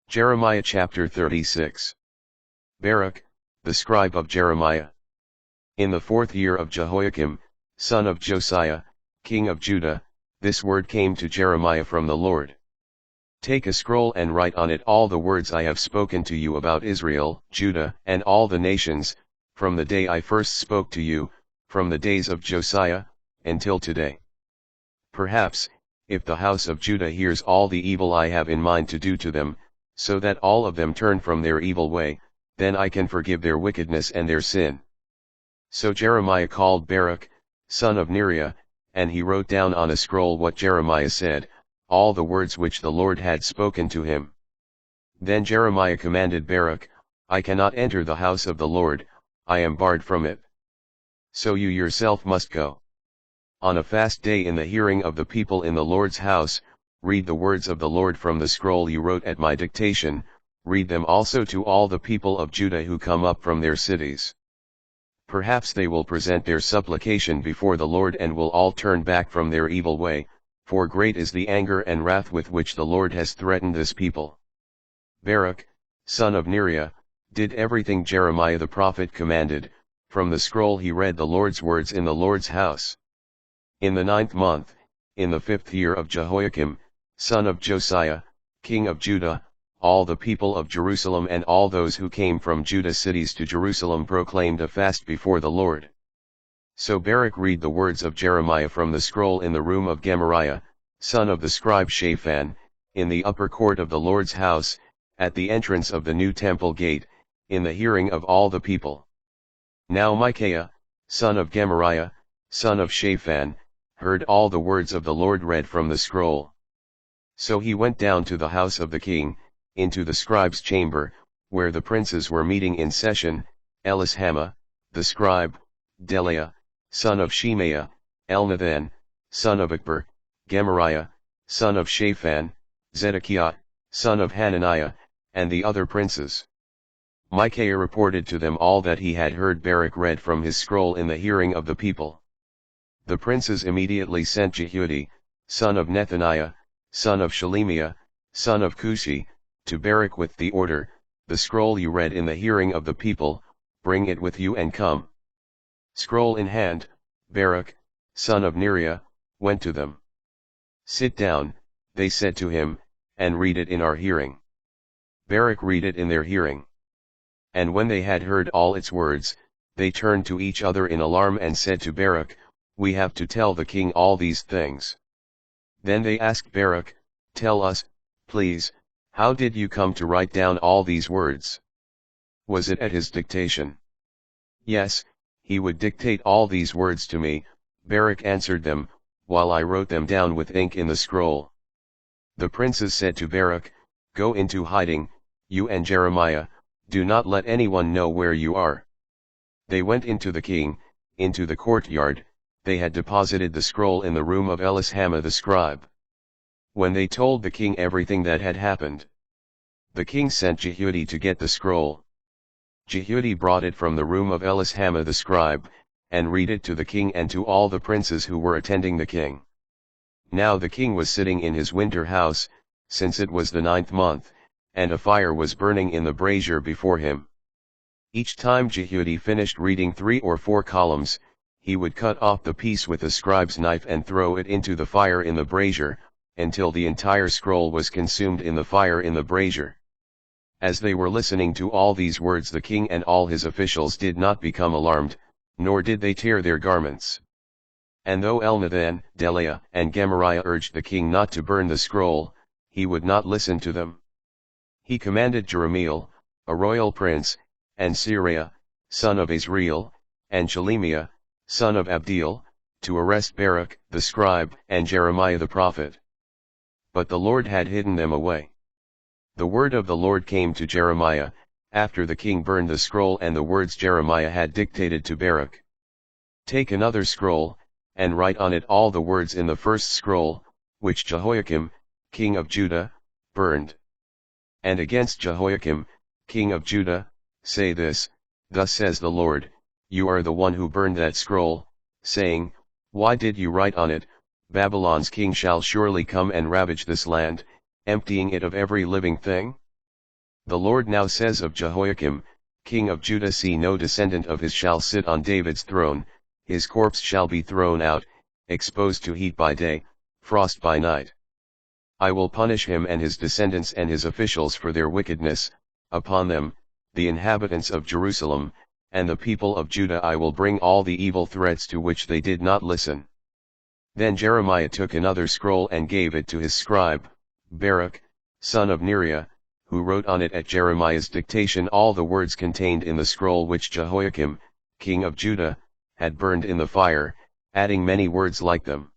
Jeremiah chapter 36. Baruch, the scribe of Jeremiah. In the 4th year of Jehoiakim, son of Josiah, king of Judah, this word came to Jeremiah from the Lord. Take a scroll and write on it all the words I have spoken to you about Israel, Judah, and all the nations, from the day I first spoke to you, from the days of Josiah, until today. Perhaps, if the house of Judah hears all the evil I have in mind to do to them, so that all of them turn from their evil way, then I can forgive their wickedness and their sin. So Jeremiah called Baruch, son of Neriah, and he wrote down on a scroll what Jeremiah said, all the words which the Lord had spoken to him. Then Jeremiah commanded Baruch, I cannot enter the house of the Lord, I am barred from it. So you yourself must go. On a fast day in the hearing of the people in the Lord's house, read the words of the Lord from the scroll you wrote at my dictation, read them also to all the people of Judah who come up from their cities. Perhaps they will present their supplication before the Lord and will all turn back from their evil way, for great is the anger and wrath with which the Lord has threatened this people. Baruch, son of Neriah, did everything Jeremiah the prophet commanded. From the scroll he read the Lord's words in the Lord's house. In the 9th month, in the 5th year of Jehoiakim, son of Josiah, king of Judah, all the people of Jerusalem and all those who came from Judah cities to Jerusalem proclaimed a fast before the Lord. So Baruch read the words of Jeremiah from the scroll in the room of Gemariah, son of the scribe Shaphan, in the upper court of the Lord's house, at the entrance of the new temple gate, in the hearing of all the people. Now Micaiah, son of Gemariah, son of Shaphan, heard all the words of the Lord read from the scroll. So he went down to the house of the king, into the scribe's chamber, where the princes were meeting in session, Elishama, the scribe, Delaiah, son of Shemaiah, Elnathan, son of Achbor, Gemariah, son of Shaphan, Zedekiah, son of Hananiah, and the other princes. Micaiah reported to them all that he had heard Baruch read from his scroll in the hearing of the people. The princes immediately sent Jehudi, son of Nethaniah, son of Shelemiah, son of Cushi, to Baruch with the order, the scroll you read in the hearing of the people, bring it with you and come. Scroll in hand, Baruch, son of Neriah, went to them. Sit down, they said to him, and read it in our hearing. Baruch read it in their hearing. And when they had heard all its words, they turned to each other in alarm and said to Baruch, we have to tell the king all these things. Then they asked Baruch, tell us, please, how did you come to write down all these words? Was it at his dictation? Yes, he would dictate all these words to me, Baruch answered them, while I wrote them down with ink in the scroll. The princes said to Baruch, go into hiding, you and Jeremiah, do not let anyone know where you are. They went into the king, into the courtyard. They had deposited the scroll in the room of Elishama the scribe. When they told the king everything that had happened, the king sent Jehudi to get the scroll. Jehudi brought it from the room of Elishama the scribe, and read it to the king and to all the princes who were attending the king. Now the king was sitting in his winter house, since it was the 9th month, and a fire was burning in the brazier before him. Each time Jehudi finished reading 3 or 4 columns, he would cut off the piece with a scribe's knife and throw it into the fire in the brazier, until the entire scroll was consumed in the fire in the brazier. As they were listening to all these words, the king and all his officials did not become alarmed, nor did they tear their garments. And though Elnathan, Delaiah, and Gemariah urged the king not to burn the scroll, he would not listen to them. He commanded Jerahmeel, a royal prince, and Seraiah, son of Azriel, and Shelemiah, son of Abdeel, to arrest Baruch the scribe and Jeremiah the prophet. But the Lord had hidden them away. The word of the Lord came to Jeremiah, after the king burned the scroll and the words Jeremiah had dictated to Baruch. Take another scroll, and write on it all the words in the first scroll, which Jehoiakim, king of Judah, burned. And against Jehoiakim, king of Judah, say this, thus says the Lord, you are the one who burned that scroll, saying, why did you write on it, Babylon's king shall surely come and ravage this land, emptying it of every living thing? The Lord now says of Jehoiakim, king of Judah, see, no descendant of his shall sit on David's throne, his corpse shall be thrown out, exposed to heat by day, frost by night. I will punish him and his descendants and his officials for their wickedness. Upon them, the inhabitants of Jerusalem, and the people of Judah, I will bring all the evil threats to which they did not listen. Then Jeremiah took another scroll and gave it to his scribe, Baruch, son of Neriah, who wrote on it at Jeremiah's dictation all the words contained in the scroll which Jehoiakim, king of Judah, had burned in the fire, adding many words like them.